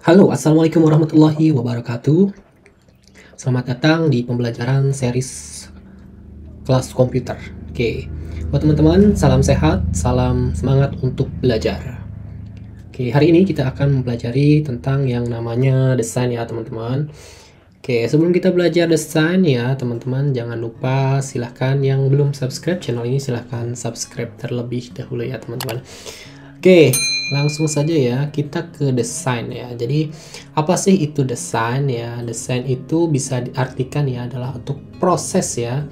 Halo, assalamualaikum warahmatullahi wabarakatuh. Selamat datang di pembelajaran series kelas komputer. Oke, buat teman-teman, salam sehat, salam semangat untuk belajar. Oke, hari ini kita akan mempelajari tentang yang namanya desain ya teman-teman. Oke, sebelum kita belajar desain ya teman-teman, jangan lupa silahkan yang belum subscribe channel ini silahkan subscribe terlebih dahulu ya teman-teman. Oke, langsung saja ya kita ke desain ya. Jadi apa sih itu desain ya? Desain itu bisa diartikan ya adalah untuk proses ya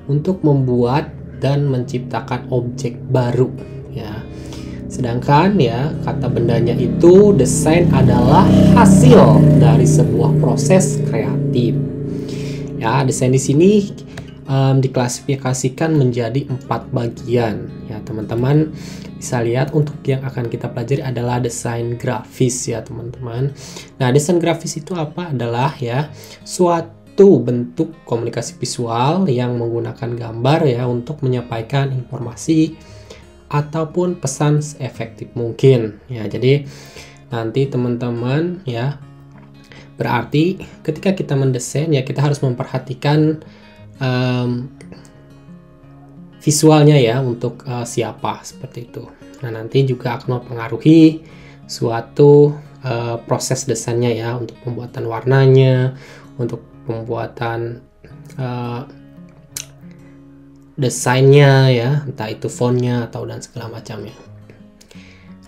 untuk membuat dan menciptakan objek baru ya. Sedangkan ya kata bendanya itu desain adalah hasil dari sebuah proses kreatif. Ya, desain di sini diklasifikasikan menjadi 4 bagian ya teman-teman. Bisa lihat untuk yang akan kita pelajari adalah desain grafis ya teman-teman. Nah, desain grafis itu apa? Adalah ya suatu bentuk komunikasi visual yang menggunakan gambar ya untuk menyampaikan informasi ataupun pesan seefektif mungkin ya. Jadi nanti teman-teman ya, berarti ketika kita mendesain ya kita harus memperhatikan visualnya ya untuk siapa seperti itu. Nah, nanti juga akan mempengaruhi suatu proses desainnya ya untuk pembuatan warnanya, untuk pembuatan desainnya ya, entah itu fontnya atau dan segala macamnya.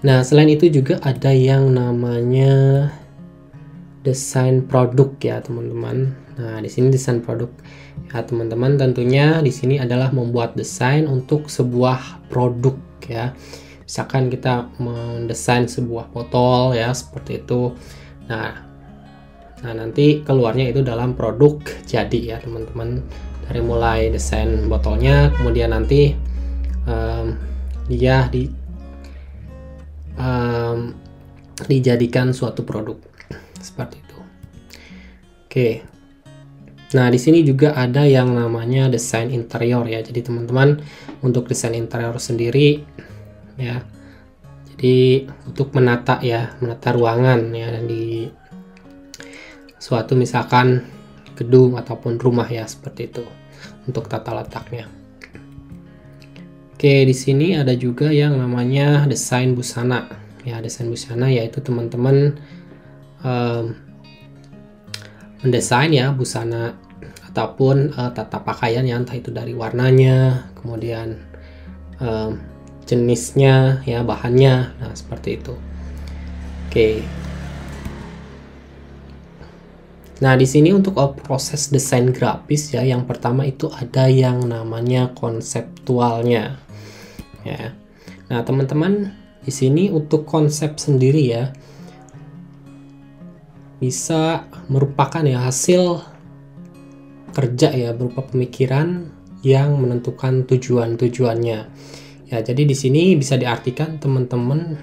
Nah, selain itu juga ada yang namanya desain produk ya teman-teman. Nah, di sini desain produk ya teman-teman, tentunya di sini adalah membuat desain untuk sebuah produk ya. Misalkan kita mendesain sebuah botol ya seperti itu. Nah nanti keluarnya itu dalam produk jadi ya teman-teman. Dari mulai desain botolnya, kemudian nanti dia dijadikan suatu produk seperti itu. Oke. Nah, di sini juga ada yang namanya desain interior ya. Jadi teman-teman, untuk desain interior sendiri ya. Jadi untuk menata ruangan ya di suatu misalkan gedung ataupun rumah ya seperti itu untuk tata letaknya. Oke, di sini ada juga yang namanya desain busana. Ya, desain busana yaitu teman-teman mendesain ya busana ataupun tata pakaian ya, entah itu dari warnanya, kemudian jenisnya ya, bahannya. Nah, seperti itu. Oke. Nah, di sini untuk proses desain grafis ya, yang pertama itu ada yang namanya konseptualnya. Ya. Nah, teman-teman, di sini untuk konsep sendiri ya bisa merupakan ya hasil kerja ya berupa pemikiran yang menentukan tujuan-tujuannya. Ya, jadi di sini bisa diartikan teman-teman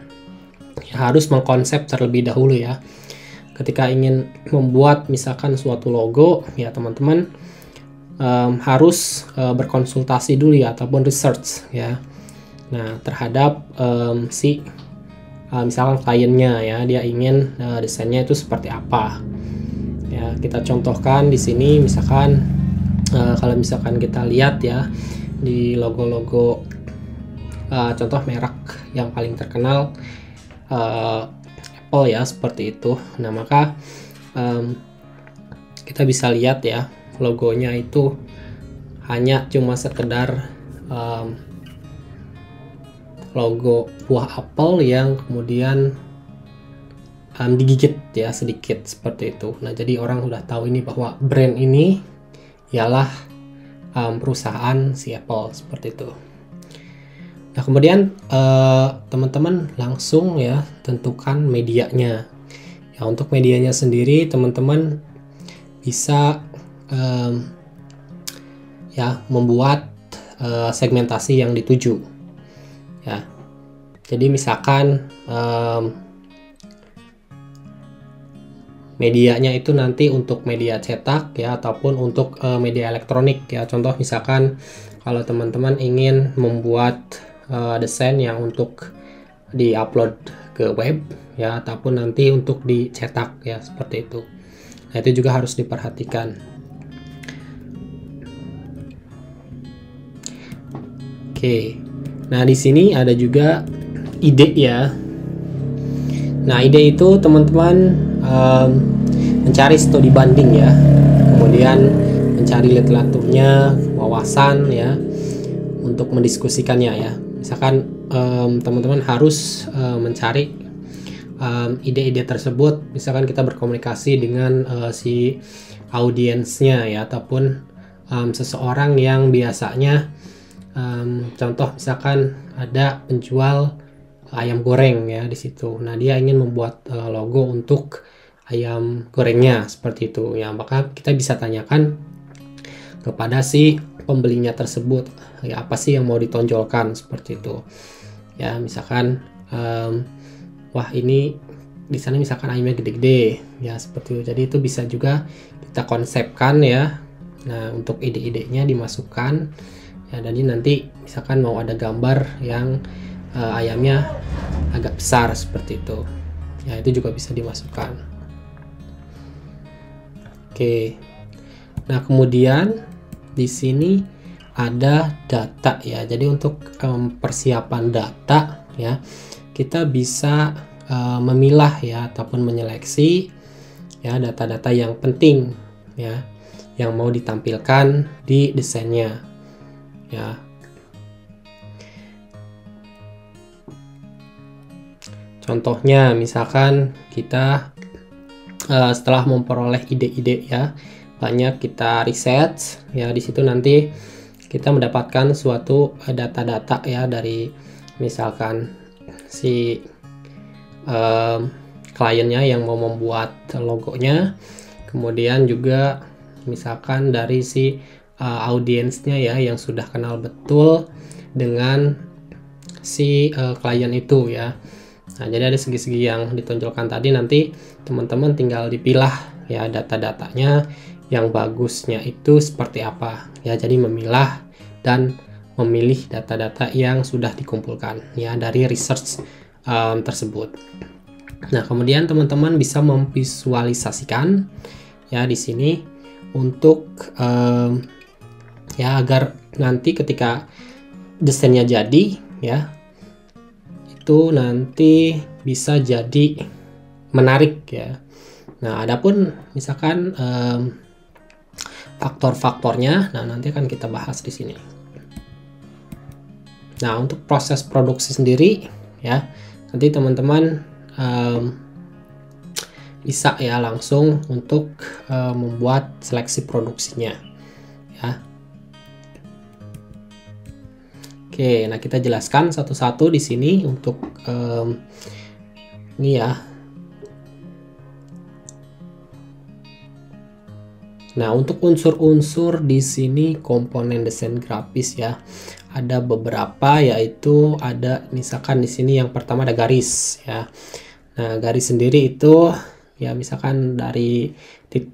ya, harus mengkonsep terlebih dahulu ya. Ketika ingin membuat misalkan suatu logo ya teman-teman harus berkonsultasi dulu ya ataupun research ya. Nah, terhadap misalkan kliennya ya, dia ingin desainnya itu seperti apa ya. Kita contohkan di sini misalkan kalau misalkan kita lihat ya di logo-logo contoh merek yang paling terkenal Apple ya seperti itu. Nah, maka kita bisa lihat ya logonya itu hanya cuma sekedar logo buah apel yang kemudian digigit ya sedikit seperti itu. Nah, jadi orang udah tahu ini bahwa brand ini ialah perusahaan si Apple seperti itu. Nah, kemudian teman-teman langsung ya tentukan medianya. Ya, untuk medianya sendiri teman-teman bisa ya membuat segmentasi yang dituju. Ya, jadi misalkan medianya itu nanti untuk media cetak ya ataupun untuk media elektronik ya. Contoh misalkan kalau teman-teman ingin membuat desain yang untuk diupload ke web ya, ataupun nanti untuk dicetak ya, seperti itu. Nah, itu juga harus diperhatikan. Oke. Nah, di sini ada juga ide ya. Nah, ide itu teman-teman mencari studi banding ya, kemudian mencari literaturnya, wawasan ya, untuk mendiskusikannya ya. Misalkan teman-teman harus mencari ide-ide tersebut, misalkan kita berkomunikasi dengan si audiensnya ya, ataupun seseorang yang biasanya contoh misalkan ada penjual ayam goreng ya di situ. Nah, dia ingin membuat logo untuk ayam gorengnya seperti itu ya, maka kita bisa tanyakan kepada si pembelinya tersebut ya, apa sih yang mau ditonjolkan seperti itu ya. Misalkan wah, ini di sana misalkan ayamnya gede-gede ya, seperti itu. Jadi itu bisa juga kita konsepkan ya. Nah, untuk ide-idenya dimasukkan ya, dan nanti misalkan mau ada gambar yang ayamnya agak besar seperti itu ya, itu juga bisa dimasukkan. Oke. Nah, kemudian di sini ada data ya. Jadi untuk persiapan data ya, kita bisa memilah ya, ataupun menyeleksi ya data-data yang penting ya, yang mau ditampilkan di desainnya ya. Contohnya misalkan kita setelah memperoleh ide-ide ya, banyak kita riset ya, di situ nanti kita mendapatkan suatu data-data ya dari misalkan si kliennya yang mau membuat logonya, kemudian juga misalkan dari si audiensnya ya, yang sudah kenal betul dengan si klien itu ya. Nah, jadi ada segi-segi yang ditonjolkan tadi, nanti teman-teman tinggal dipilah ya data-datanya yang bagusnya itu seperti apa ya. Jadi memilah dan memilih data-data yang sudah dikumpulkan ya dari research tersebut. Nah, kemudian teman-teman bisa memvisualisasikan ya di sini untuk ya, agar nanti ketika desainnya jadi ya, itu nanti bisa jadi menarik ya. Nah, adapun misalkan faktor-faktornya, nah nanti akan kita bahas di sini. Nah, untuk proses produksi sendiri ya, nanti teman-teman bisa ya langsung untuk membuat seleksi produksinya ya. Oke, nah kita jelaskan satu-satu di sini untuk ini ya. Nah, untuk unsur-unsur di sini komponen desain grafis ya, ada beberapa, yaitu ada misalkan di sini yang pertama ada garis ya. Nah, garis sendiri itu ya misalkan dari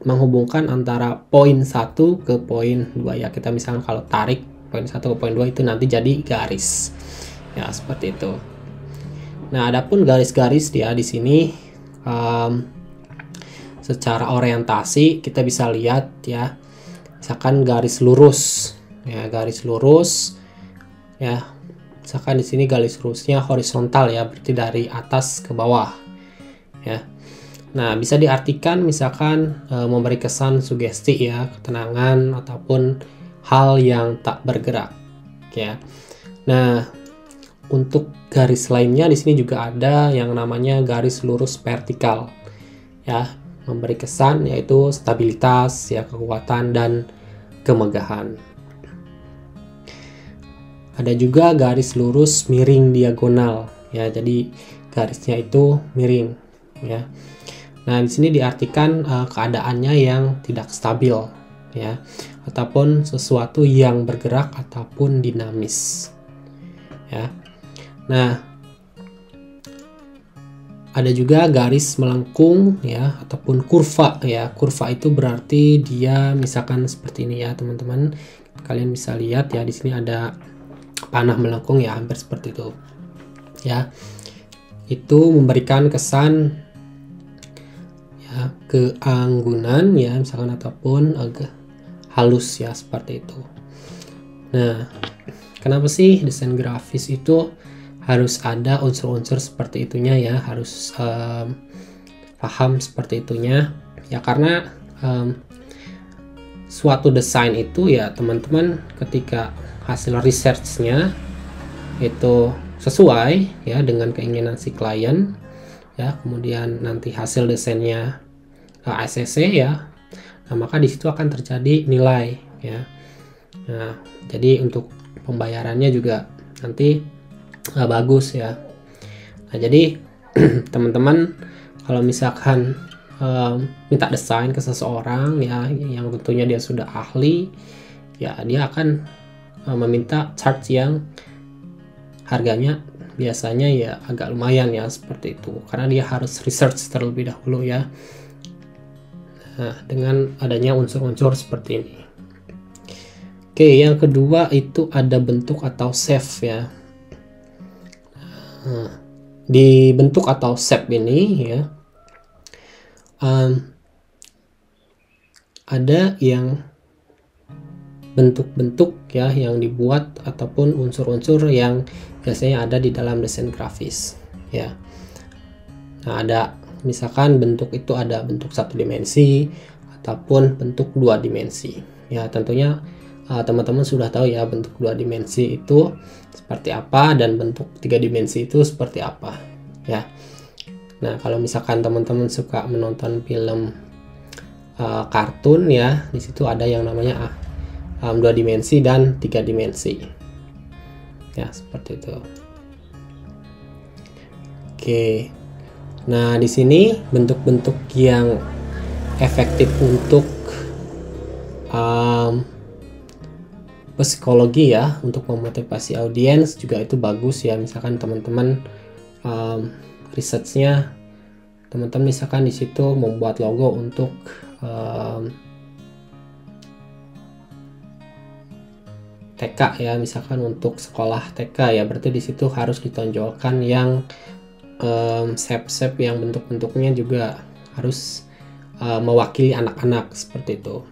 menghubungkan antara poin 1 ke poin 2 ya. Kita misalkan kalau tarik poin 1 ke poin 2 itu nanti jadi garis ya, seperti itu. Nah, adapun garis-garis dia di sini secara orientasi kita bisa lihat ya, misalkan garis lurus ya, garis lurus ya, misalkan di sini garis lurusnya horizontal ya, berarti dari atas ke bawah ya. Nah, bisa diartikan misalkan memberi kesan sugesti ya, ketenangan ataupun hal yang tak bergerak ya. Nah, untuk garis lainnya di sini juga ada yang namanya garis lurus vertikal ya, memberi kesan yaitu stabilitas ya, kekuatan dan kemegahan. Ada juga garis lurus miring diagonal ya, jadi garisnya itu miring ya. Nah, di sini diartikan keadaannya yang tidak stabil ya, ataupun sesuatu yang bergerak ataupun dinamis ya. Nah, ada juga garis melengkung ya, ataupun kurva ya. Kurva itu berarti dia misalkan seperti ini ya, teman-teman. Kalian bisa lihat ya, di sini ada panah melengkung ya, hampir seperti itu ya. itu memberikan kesan ya keanggunan ya misalkan, ataupun agak halus ya, seperti itu. Nah, kenapa sih desain grafis itu harus ada unsur-unsur seperti itunya ya, harus paham seperti itunya ya, karena suatu desain itu ya teman-teman, ketika hasil researchnya itu sesuai ya dengan keinginan si klien ya, kemudian nanti hasil desainnya ACC ya, nah maka disitu akan terjadi nilai ya. Nah, jadi untuk pembayarannya juga nanti bagus ya. Nah, jadi teman-teman kalau misalkan minta desain ke seseorang ya, yang tentunya dia sudah ahli ya, dia akan meminta charge yang harganya biasanya ya agak lumayan ya, seperti itu, karena dia harus research terlebih dahulu ya. Nah, dengan adanya unsur-unsur seperti ini. Oke, yang kedua itu ada bentuk atau shape ya. Nah, di bentuk atau shape ini ya, ada yang bentuk-bentuk ya yang dibuat, ataupun unsur-unsur yang biasanya ada di dalam desain grafis ya. Nah, ada misalkan bentuk itu ada bentuk 1 dimensi ataupun bentuk 2 dimensi ya. Tentunya teman-teman sudah tahu ya bentuk 2 dimensi itu seperti apa dan bentuk 3 dimensi itu seperti apa ya. Nah, kalau misalkan teman-teman suka menonton film kartun ya, di situ ada yang namanya 2 dimensi dan 3 dimensi ya, seperti itu. Oke, nah di sini bentuk-bentuk yang efektif untuk psikologi ya, untuk memotivasi audiens juga itu bagus ya. Misalkan teman-teman researchnya, teman-teman misalkan di situ membuat logo untuk TK ya, misalkan untuk sekolah TK ya, berarti di situ harus ditonjolkan yang shape-shape yang bentuk-bentuknya juga harus mewakili anak-anak, seperti itu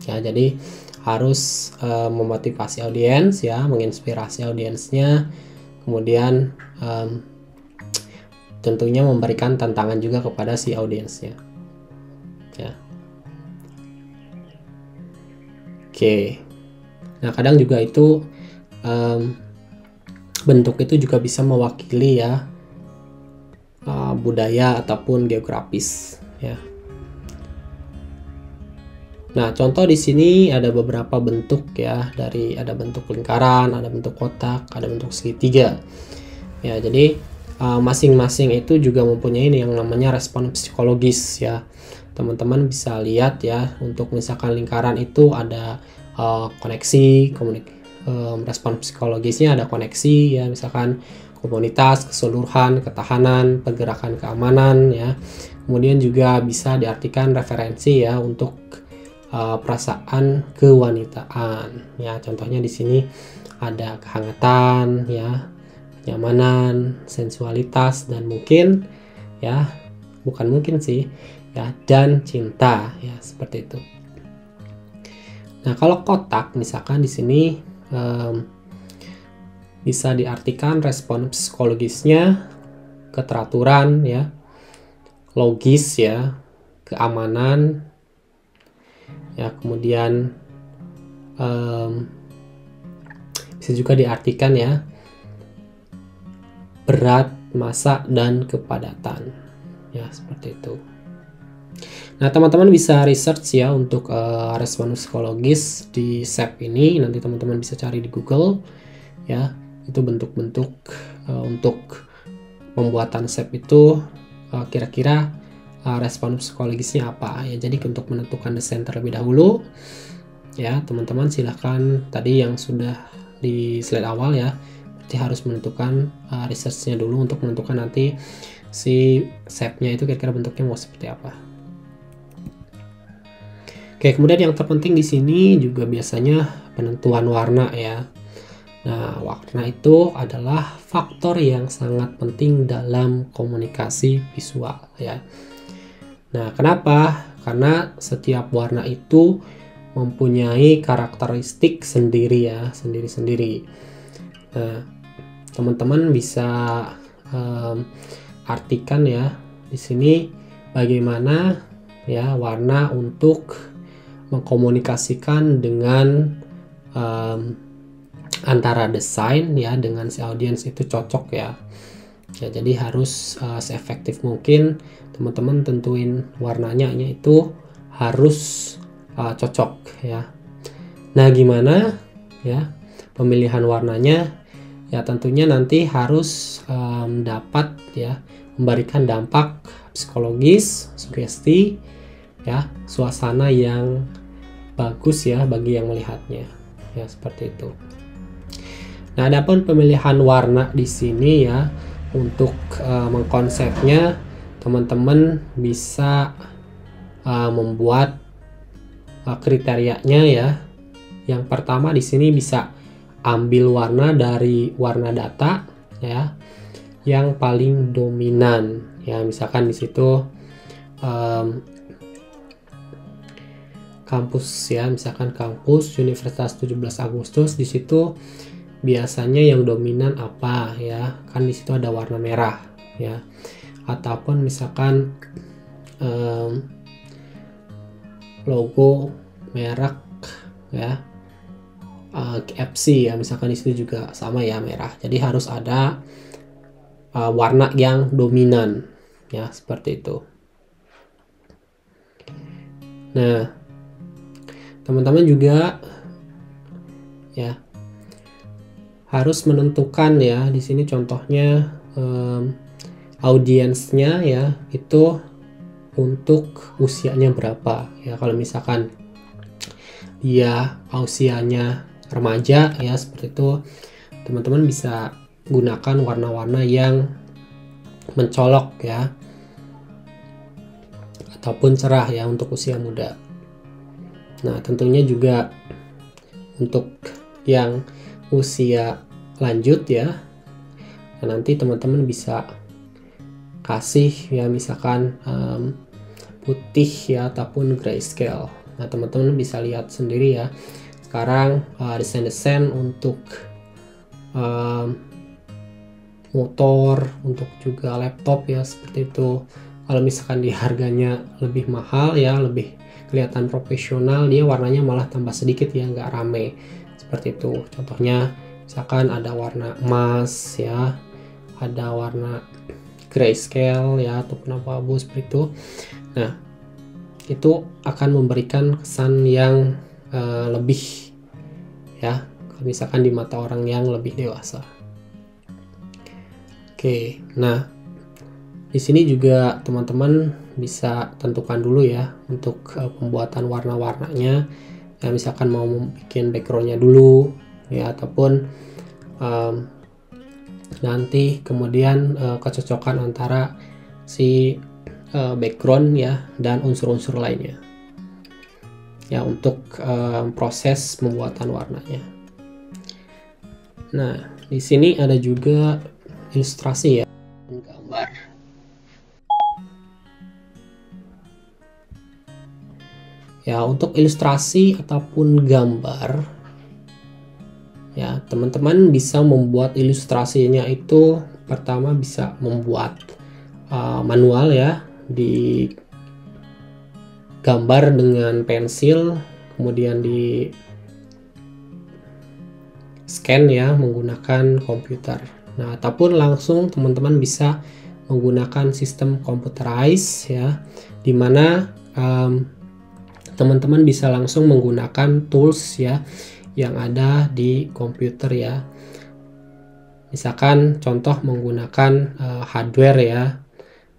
ya. Jadi harus memotivasi audiens ya, menginspirasi audiensnya, kemudian tentunya memberikan tantangan juga kepada si audiensnya ya. Oke, nah kadang juga itu bentuk itu juga bisa mewakili ya budaya ataupun geografis ya. Nah, contoh di sini ada beberapa bentuk ya, ada bentuk lingkaran, ada bentuk kotak, ada bentuk segitiga ya. Jadi masing-masing itu juga mempunyai yang namanya respon psikologis ya. Teman-teman bisa lihat ya, untuk misalkan lingkaran itu ada koneksi, respon psikologisnya ada koneksi ya, misalkan komunitas, keseluruhan, ketahanan, pergerakan, keamanan ya. Kemudian juga bisa diartikan referensi ya, untuk perasaan kewanitaan ya. Contohnya di sini ada kehangatan ya, kenyamanan, sensualitas, dan mungkin ya, bukan mungkin sih ya, dan cinta ya, seperti itu. Nah, kalau kotak misalkan di sini bisa diartikan respon psikologisnya, keteraturan ya, logis ya, keamanan ya, kemudian bisa juga diartikan ya berat, massa, dan kepadatan ya, seperti itu. Nah, teman-teman bisa research ya untuk respon psikologis di shape ini, nanti teman-teman bisa cari di Google ya, itu bentuk-bentuk untuk pembuatan shape itu kira-kira respon psikologisnya apa ya. Jadi untuk menentukan desain terlebih dahulu ya, teman-teman silahkan tadi yang sudah di slide awal ya, berarti harus menentukan researchnya dulu untuk menentukan nanti si shape-nya itu kira-kira bentuknya mau seperti apa. Oke, kemudian yang terpenting di sini juga biasanya penentuan warna ya. Nah, warna itu adalah faktor yang sangat penting dalam komunikasi visual ya. Nah, kenapa? Karena setiap warna itu mempunyai karakteristik sendiri ya, sendiri-sendiri. Nah, teman-teman bisa artikan ya di sini bagaimana ya warna untuk mengkomunikasikan dengan antara desain ya dengan si audiens itu cocok ya. Ya, jadi harus seefektif mungkin teman-teman tentuin warnanya itu harus cocok ya. Nah, gimana ya pemilihan warnanya? Ya, tentunya nanti harus dapat ya memberikan dampak psikologis, sugesti ya, suasana yang bagus ya bagi yang melihatnya. Ya, seperti itu. Nah, adapun pemilihan warna di sini ya untuk mengkonsepnya, teman-teman bisa membuat kriterianya ya. Yang pertama di sini bisa ambil warna dari warna data ya yang paling dominan ya, misalkan di situ kampus ya, misalkan kampus Universitas 17 Agustus, di situ biasanya yang dominan apa ya, kan di situ ada warna merah ya, ataupun misalkan logo merek ya KFC ya, misalkan di situ juga sama ya merah. Jadi harus ada warna yang dominan ya, seperti itu. Nah, teman-teman juga ya harus menentukan ya di sini contohnya audiensnya ya itu untuk usianya berapa ya. Kalau misalkan dia usianya remaja ya seperti itu, teman-teman bisa gunakan warna-warna yang mencolok ya ataupun cerah ya untuk usia muda. Nah, tentunya juga untuk yang usia lanjut ya, nah, nanti teman-teman bisa kasih ya misalkan putih ya ataupun grayscale. Nah, teman-teman bisa lihat sendiri ya sekarang desain-desain untuk motor, untuk juga laptop ya seperti itu. Kalau misalkan di harganya lebih mahal ya, lebih kelihatan profesional, dia warnanya malah tambah sedikit ya, nggak rame seperti itu. Contohnya misalkan ada warna emas ya, ada warna grayscale ya ataupun abu-abu seperti itu. Nah, itu akan memberikan kesan yang lebih ya, misalkan di mata orang yang lebih dewasa. Oke, nah di sini juga teman-teman bisa tentukan dulu ya untuk pembuatan warna-warnanya. Ya, misalkan mau bikin backgroundnya dulu ya, ataupun nanti kemudian kecocokan antara si background ya dan unsur-unsur lainnya ya untuk proses pembuatan warnanya. Nah, di sini ada juga ilustrasi ya, gambar. Ya, untuk ilustrasi ataupun gambar ya, teman-teman bisa membuat ilustrasinya itu pertama bisa membuat manual ya, di gambar dengan pensil, kemudian di scan ya menggunakan komputer. Nah, ataupun langsung teman-teman bisa menggunakan sistem computerized ya, dimana teman-teman bisa langsung menggunakan tools ya yang ada di komputer ya. Misalkan contoh menggunakan hardware ya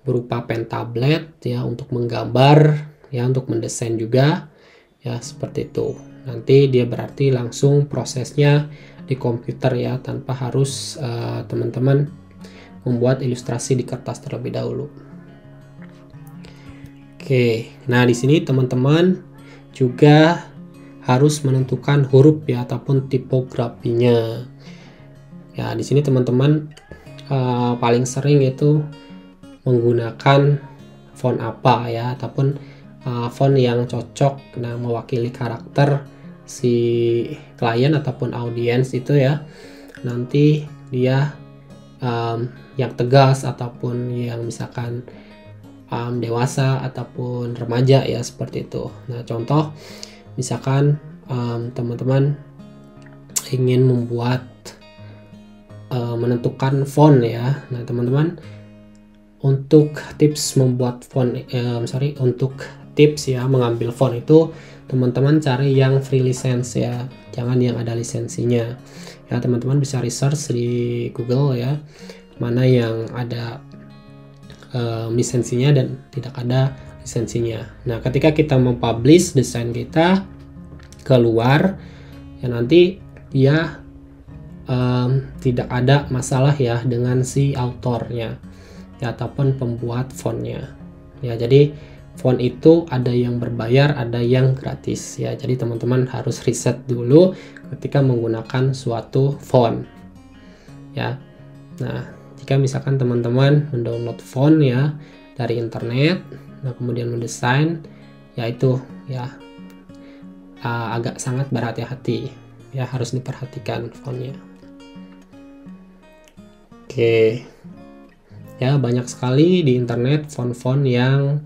berupa pen tablet ya untuk menggambar ya, untuk mendesain juga ya seperti itu. Nanti dia berarti langsung prosesnya di komputer ya, tanpa harus teman-teman membuat ilustrasi di kertas terlebih dahulu. Oke, nah di sini teman-teman juga harus menentukan huruf ya ataupun tipografinya. Ya, di sini teman-teman paling sering itu menggunakan font apa ya, ataupun font yang cocok mewakili karakter si klien ataupun audiens itu ya. Nanti dia yang tegas ataupun yang misalkan dewasa ataupun remaja ya, seperti itu. Nah, contoh misalkan teman-teman ingin membuat menentukan font ya. Nah, teman-teman untuk tips membuat font untuk tips ya mengambil font itu, teman-teman cari yang free license ya, jangan yang ada lisensinya ya. Teman-teman bisa research di Google ya, mana yang ada lisensinya dan tidak ada lisensinya. Nah, ketika kita mempublish desain kita keluar ya, nanti dia tidak ada masalah ya dengan si autornya ya, ataupun pembuat fontnya ya. Jadi font itu ada yang berbayar, ada yang gratis ya. Jadi teman-teman harus riset dulu ketika menggunakan suatu font ya. Nah, jika misalkan teman-teman mendownload font ya dari internet, nah kemudian mendesain ya, itu ya agak sangat berhati-hati ya, harus diperhatikan fontnya. Oke ya, banyak sekali di internet font-font yang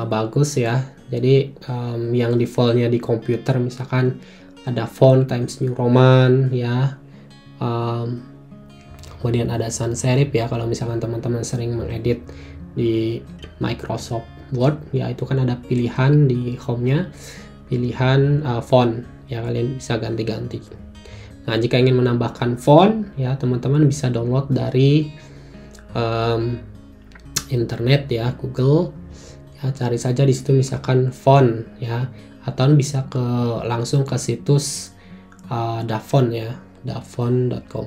bagus ya. Jadi yang defaultnya di komputer misalkan ada font Times New Roman ya, kemudian ada sans serif ya. Kalau misalkan teman-teman sering mengedit di Microsoft Word ya, itu kan ada pilihan di home-nya, pilihan font ya, kalian bisa ganti-ganti. Nah, jika ingin menambahkan font ya, teman-teman bisa download dari internet ya, Google ya, cari saja di situ misalkan font ya, atau bisa langsung ke situs Dafont ya, dafont.com.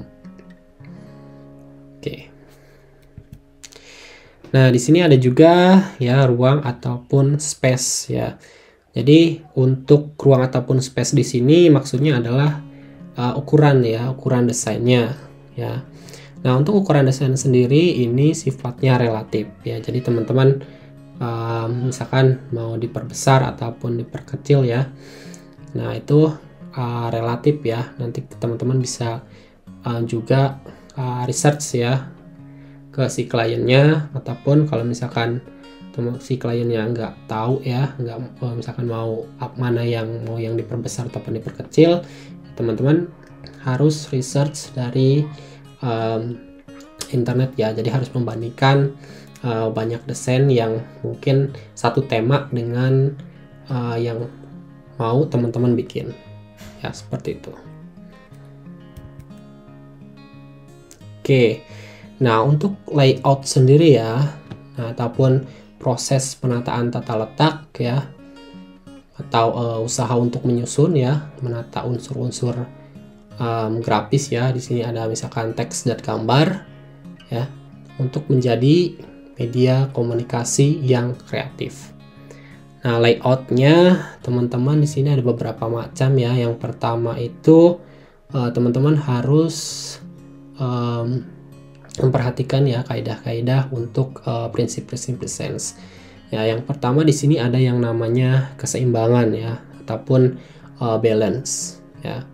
Oke. Nah, di sini ada juga ya ruang ataupun space ya. Jadi untuk ruang ataupun space di sini maksudnya adalah ukuran ya, ukuran desainnya ya. Nah, untuk ukuran desain sendiri ini sifatnya relatif ya. Jadi teman-teman misalkan mau diperbesar ataupun diperkecil ya, nah itu relatif ya. Nanti teman-teman bisa juga research ya ke si kliennya, ataupun kalau misalkan si kliennya nggak tahu ya, nggak misalkan mau mana yang mau yang diperbesar ataupun diperkecil, teman-teman harus research dari internet ya. Jadi harus membandingkan banyak desain yang mungkin satu tema dengan yang mau teman-teman bikin ya, seperti itu. Oke, nah untuk layout sendiri ya, nah, ataupun proses penataan tata letak ya, atau usaha untuk menyusun ya, menata unsur-unsur grafis ya. Di sini ada misalkan teks dan gambar ya, untuk menjadi media komunikasi yang kreatif. Nah, layoutnya teman-teman di sini ada beberapa macam ya. Yang pertama itu teman-teman harus memperhatikan ya kaidah-kaidah untuk prinsip-prinsip desain. Ya, yang pertama di sini ada yang namanya keseimbangan ya, ataupun balance ya.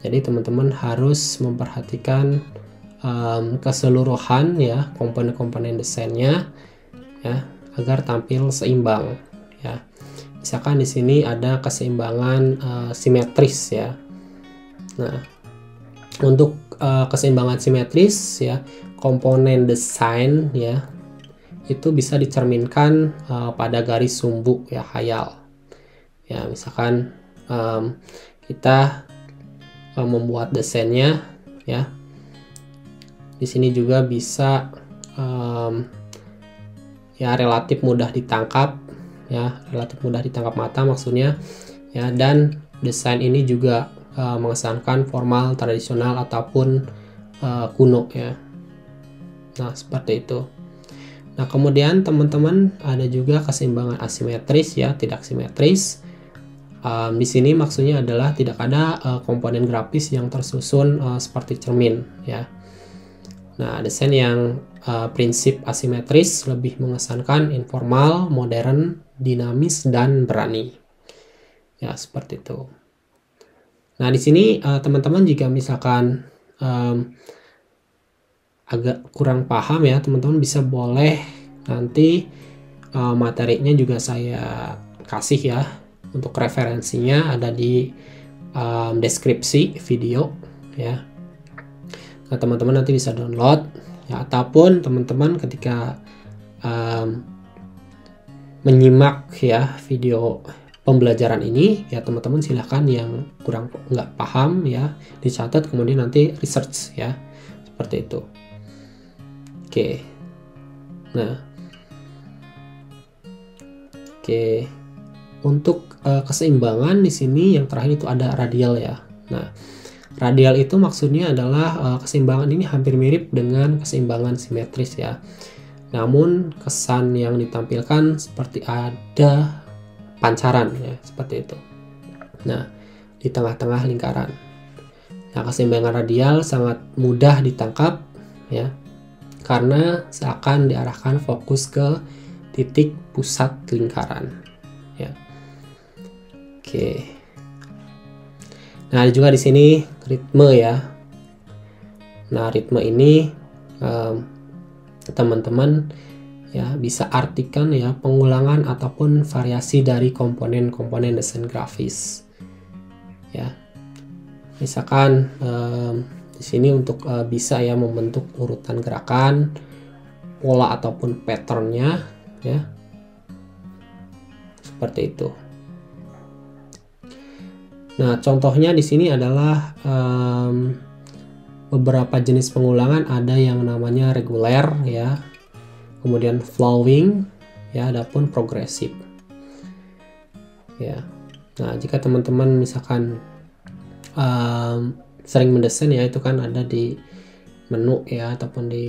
Jadi teman-teman harus memperhatikan keseluruhan ya komponen-komponen desainnya ya, agar tampil seimbang ya. Misalkan di sini ada keseimbangan simetris ya. Nah, untuk keseimbangan simetris ya, komponen desain ya itu bisa dicerminkan pada garis sumbu ya, khayal ya. Misalkan kita membuat desainnya ya, di sini juga bisa ya relatif mudah ditangkap ya, relatif mudah ditangkap mata maksudnya ya. Dan desain ini juga mengesankan formal, tradisional ataupun kuno ya. Nah, seperti itu. Nah, kemudian teman-teman ada juga keseimbangan asimetris ya, tidak simetris. Di sini maksudnya adalah tidak ada komponen grafis yang tersusun seperti cermin ya. Nah, desain yang prinsip asimetris lebih mengesankan informal, modern, dinamis, dan berani. Ya, seperti itu. Nah, di sini teman-teman jika misalkan agak kurang paham ya, teman-teman bisa boleh nanti materinya juga saya kasih ya. Untuk referensinya ada di deskripsi video ya. Nah, teman-teman nanti bisa download ya, ataupun teman-teman ketika menyimak ya video pembelajaran ini ya, teman-teman silahkan yang kurang nggak paham ya dicatat, kemudian nanti research ya, seperti itu. Oke. Nah, oke. Untuk keseimbangan di sini yang terakhir itu ada radial ya. Nah, radial itu maksudnya adalah keseimbangan ini hampir mirip dengan keseimbangan simetris ya. Namun kesan yang ditampilkan seperti ada pancaran ya, seperti itu. Nah, di tengah-tengah lingkaran. Nah, keseimbangan radial sangat mudah ditangkap ya, karena seakan diarahkan fokus ke titik pusat lingkaran ya. Oke. Nah, ada juga di sini ritme ya. Nah, ritme ini teman-teman ya bisa artikan ya pengulangan ataupun variasi dari komponen-komponen desain grafis. Ya. Misalkan di sini untuk bisa ya membentuk urutan gerakan, pola ataupun patternnya ya. Seperti itu. Nah, contohnya di sini adalah beberapa jenis pengulangan, ada yang namanya reguler ya, kemudian flowing ya, adapun progresif ya. Nah, jika teman-teman misalkan sering mendesain ya, itu kan ada di menu ya, ataupun di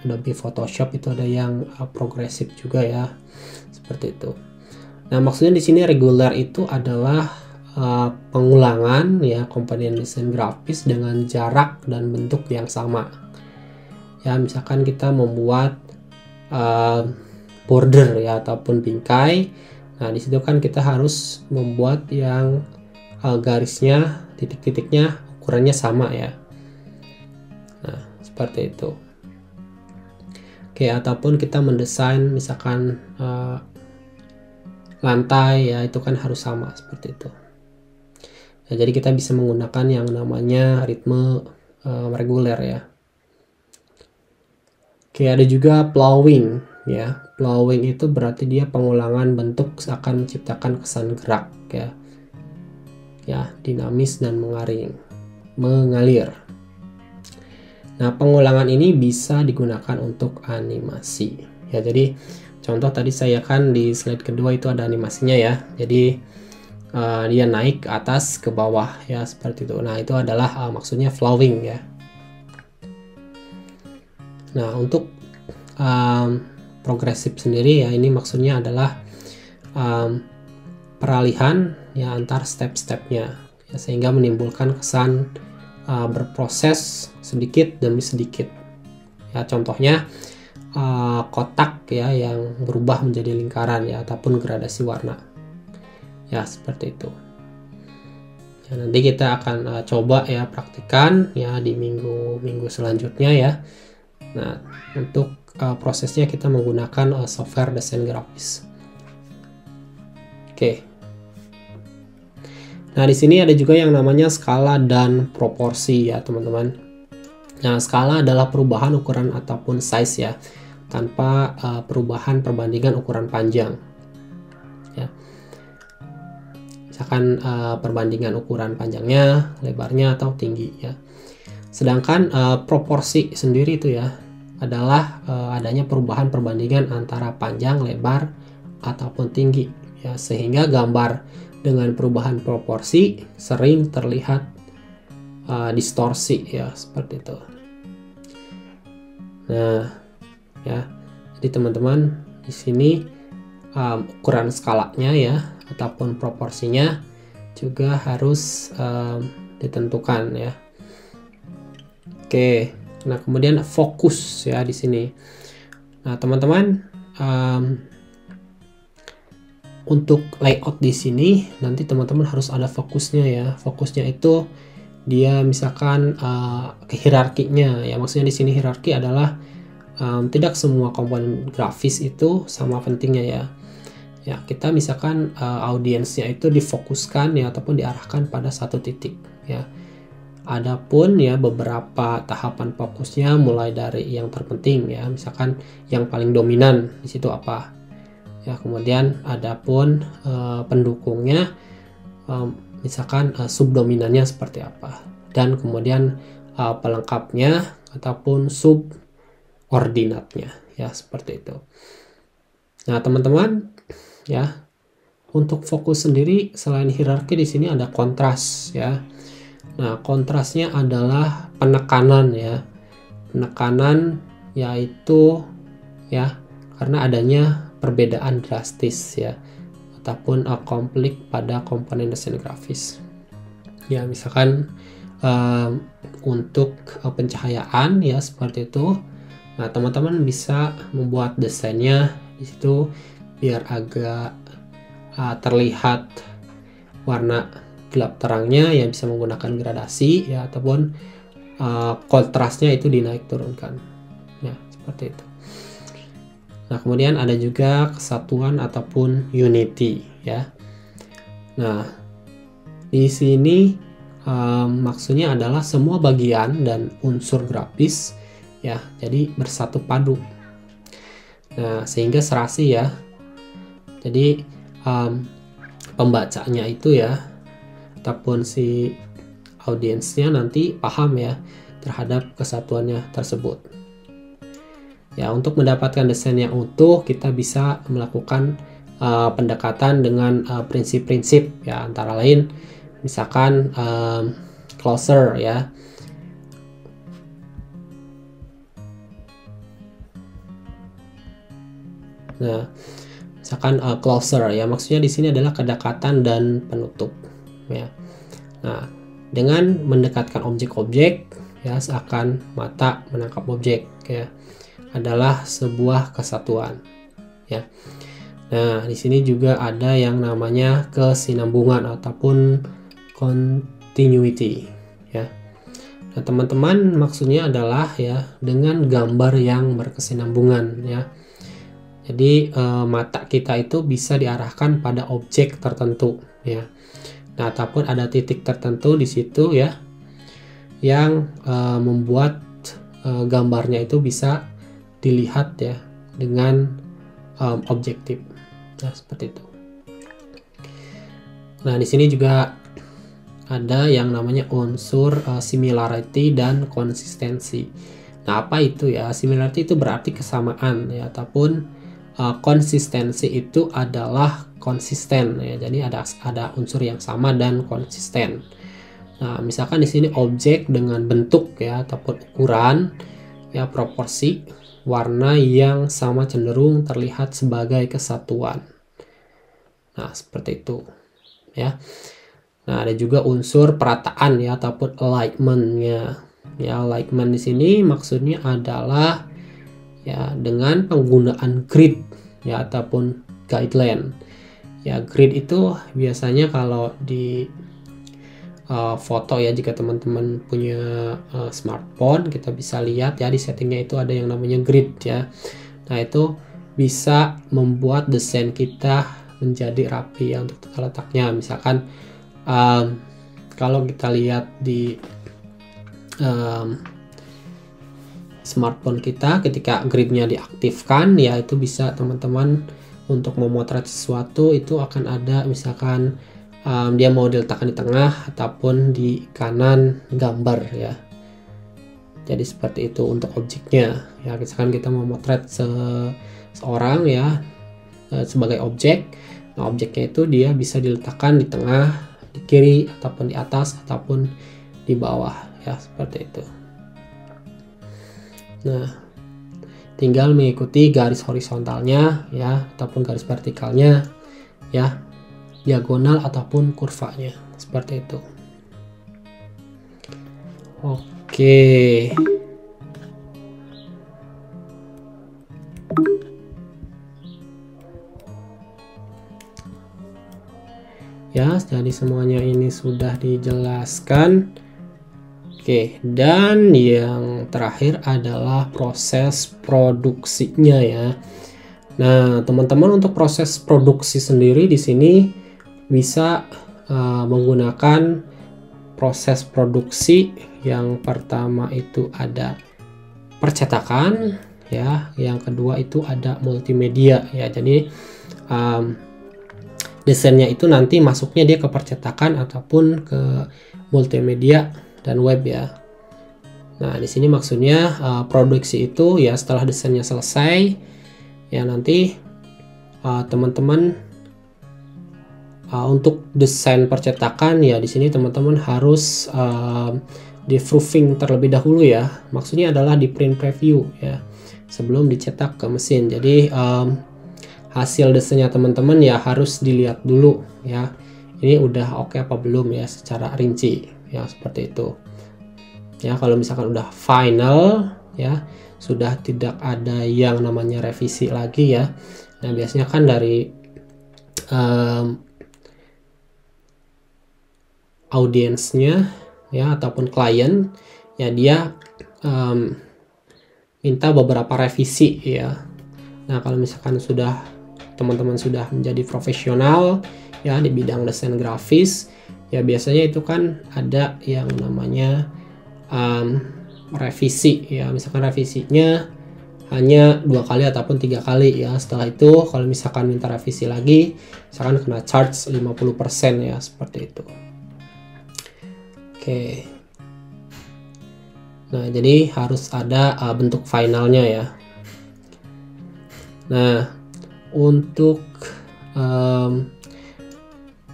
Adobe Photoshop itu ada yang progresif juga ya, seperti itu. Nah, maksudnya di sini reguler itu adalah pengulangan ya komponen desain grafis dengan jarak dan bentuk yang sama ya. Misalkan kita membuat border ya ataupun bingkai, nah disitu kan kita harus membuat yang garisnya, titik-titiknya ukurannya sama ya. Nah, seperti itu. Oke, ataupun kita mendesain misalkan lantai ya, itu kan harus sama seperti itu. Nah, jadi kita bisa menggunakan yang namanya ritme reguler ya. Oke, ada juga plowing ya. Plowing itu berarti dia pengulangan bentuk akan menciptakan kesan gerak ya. Ya, dinamis dan mengalir. Nah, pengulangan ini bisa digunakan untuk animasi. Ya, jadi contoh tadi saya kan di slide kedua itu ada animasinya ya. Jadi dia naik ke atas ke bawah ya, seperti itu. Nah, itu adalah maksudnya flowing ya. Nah, untuk progresif sendiri ya, ini maksudnya adalah peralihan ya antar step-stepnya ya, sehingga menimbulkan kesan berproses sedikit demi sedikit ya. Contohnya kotak ya yang berubah menjadi lingkaran ya, ataupun gradasi warna ya, seperti itu ya. Nanti kita akan coba ya praktikan ya di minggu selanjutnya ya. Nah, untuk prosesnya kita menggunakan software desain grafis. Oke. Nah, di sini ada juga yang namanya skala dan proporsi ya, teman-teman. Nah, skala adalah perubahan ukuran ataupun size ya, tanpa perubahan perbandingan ukuran panjang. Ya. Misalkan perbandingan ukuran panjangnya, lebarnya, atau tinggi ya. Sedangkan proporsi sendiri itu ya adalah adanya perubahan perbandingan antara panjang, lebar, ataupun tinggi ya, sehingga gambar dengan perubahan proporsi sering terlihat distorsi ya, seperti itu. Nah, ya, jadi teman-teman di sini ukuran skalanya ya ataupun proporsinya juga harus ditentukan ya. Oke, nah kemudian fokus ya di sini. Nah teman-teman, untuk layout di sini nanti teman-teman harus ada fokusnya ya. Fokusnya itu dia misalkan ke hierarkinya ya. Maksudnya di sini hierarki adalah tidak semua komponen grafis itu sama pentingnya ya. Ya, kita misalkan audiensnya itu difokuskan ya ataupun diarahkan pada satu titik ya. Adapun ya beberapa tahapan fokusnya mulai dari yang terpenting ya, misalkan yang paling dominan di situ apa. Ya, kemudian adapun pendukungnya misalkan subdominannya seperti apa. Dan kemudian pelengkapnya ataupun subordinatnya ya, seperti itu. Nah, teman-teman ya, untuk fokus sendiri selain hierarki di sini ada kontras ya. Nah, kontrasnya adalah penekanan ya. Penekanan yaitu ya karena adanya perbedaan drastis ya ataupun konflik pada komponen desain grafis. Ya, misalkan untuk pencahayaan ya seperti itu. Nah, teman-teman bisa membuat desainnya di situ biar agak terlihat warna gelap terangnya ya, bisa menggunakan gradasi ya ataupun kontrasnya itu dinaik turunkan ya, seperti itu. Nah, kemudian ada juga kesatuan ataupun unity ya. Nah, di sini maksudnya adalah semua bagian dan unsur grafis ya jadi bersatu padu. Nah, sehingga serasi ya. Jadi pembacanya itu ya ataupun si audiensnya nanti paham ya terhadap kesatuannya tersebut. Ya, untuk mendapatkan desain yang utuh kita bisa melakukan pendekatan dengan prinsip-prinsip ya, antara lain misalkan closer ya. Nah, misalkan closer ya, maksudnya di sini adalah kedekatan dan penutup ya. Nah, dengan mendekatkan objek-objek ya seakan mata menangkap objek ya, adalah sebuah kesatuan ya. Nah, di sini juga ada yang namanya kesinambungan ataupun continuity ya. Nah, teman-teman, maksudnya adalah ya dengan gambar yang berkesinambungan ya. Jadi mata kita itu bisa diarahkan pada objek tertentu ya. Nah, ataupun ada titik tertentu di situ ya yang membuat gambarnya itu bisa dilihat ya dengan objektif. Nah, seperti itu. Nah, di sini juga ada yang namanya unsur similarity dan konsistensi. Nah, apa itu ya? Similarity itu berarti kesamaan ya, ataupun konsistensi itu adalah konsisten ya. Jadi ada unsur yang sama dan konsisten. Nah, misalkan di sini objek dengan bentuk ya ataupun ukuran ya, proporsi, warna yang sama cenderung terlihat sebagai kesatuan. Nah, seperti itu ya. Nah, ada juga unsur perataan ya ataupun alignment-nya. Ya, alignment di sini maksudnya adalah ya dengan penggunaan grid ya ataupun guideline. Ya, grid itu biasanya kalau di foto ya, jika teman-teman punya smartphone, kita bisa lihat ya di settingnya itu ada yang namanya grid ya. Nah, itu bisa membuat desain kita menjadi rapi ya untuk tata letaknya. Misalkan kalau kita lihat di smartphone kita, ketika gridnya diaktifkan ya, itu bisa teman-teman untuk memotret sesuatu itu akan ada misalkan dia mau diletakkan di tengah ataupun di kanan gambar ya. Jadi seperti itu untuk objeknya ya. Misalkan kita mau memotret seorang ya sebagai objek. Nah, objeknya itu dia bisa diletakkan di tengah, di kiri ataupun di atas ataupun di bawah ya, seperti itu. Nah, tinggal mengikuti garis horizontalnya ya ataupun garis vertikalnya ya. diagonal ataupun kurvanya seperti itu. Oke. Ya, jadi semuanya ini sudah dijelaskan. Oke, dan yang terakhir adalah proses produksinya ya. Nah, teman-teman, untuk proses produksi sendiri di sini bisa menggunakan proses produksi. Yang pertama itu ada percetakan ya, yang kedua itu ada multimedia ya. Jadi desainnya itu nanti masuknya dia ke percetakan ataupun ke multimedia dan web ya. Nah, di sini maksudnya produksi itu ya setelah desainnya selesai ya, nanti teman-teman untuk desain percetakan ya, di sini teman-teman harus di proofing terlebih dahulu ya. Maksudnya adalah di print preview ya sebelum dicetak ke mesin. Jadi hasil desainnya teman-teman ya harus dilihat dulu ya, ini udah oke apa belum ya secara rinci ya, seperti itu ya. Kalau misalkan udah final ya, sudah tidak ada yang namanya revisi lagi ya. Nah, biasanya kan dari audiensnya ya ataupun klien ya, dia minta beberapa revisi ya. Nah, kalau misalkan teman-teman sudah menjadi profesional ya di bidang desain grafis ya, biasanya itu kan ada yang namanya revisi ya. Misalkan revisinya hanya 2 kali ataupun 3 kali ya. Setelah itu kalau misalkan minta revisi lagi, misalkan kena charge 50% ya, seperti itu. Oke. Nah, jadi harus ada bentuk finalnya ya. Nah, untuk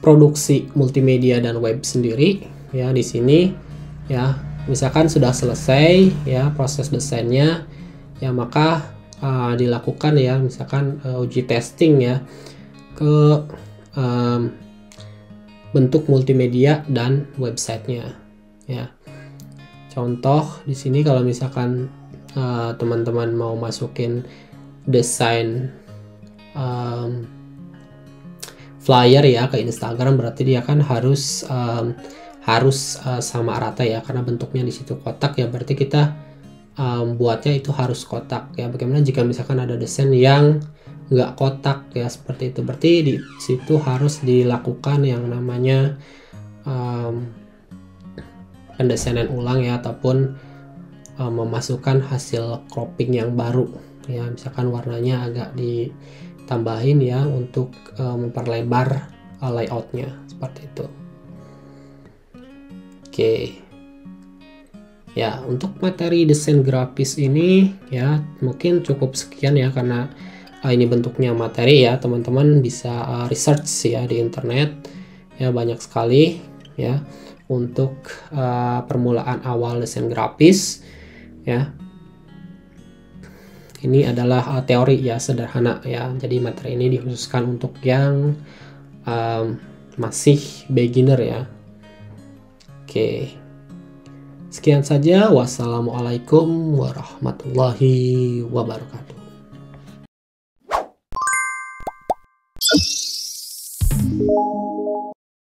produksi multimedia dan web sendiri ya, di sini ya misalkan sudah selesai ya proses desainnya ya, maka dilakukan ya misalkan uji testing ya ke bentuk multimedia dan websitenya ya. Contoh di sini kalau misalkan teman-teman mau masukin desain flyer ya ke Instagram, berarti dia kan harus sama rata ya, karena bentuknya di situ kotak ya, berarti kita buatnya itu harus kotak ya. Bagaimana jika misalkan ada desain yang nggak kotak ya, seperti itu, berarti di situ harus dilakukan yang namanya pendesainan ulang ya, ataupun memasukkan hasil cropping yang baru ya. Misalkan warnanya agak ditambahin ya untuk memperlebar layoutnya, seperti itu. Oke ya, untuk materi desain grafis ini ya mungkin cukup sekian ya, karena ini bentuknya materi ya. Teman-teman bisa research ya di internet ya, banyak sekali ya untuk permulaan awal desain grafis ya. Ini adalah teori ya, sederhana ya. Jadi materi ini dikhususkan untuk yang masih beginner ya. Oke, sekian saja. Wassalamualaikum warahmatullahi wabarakatuh.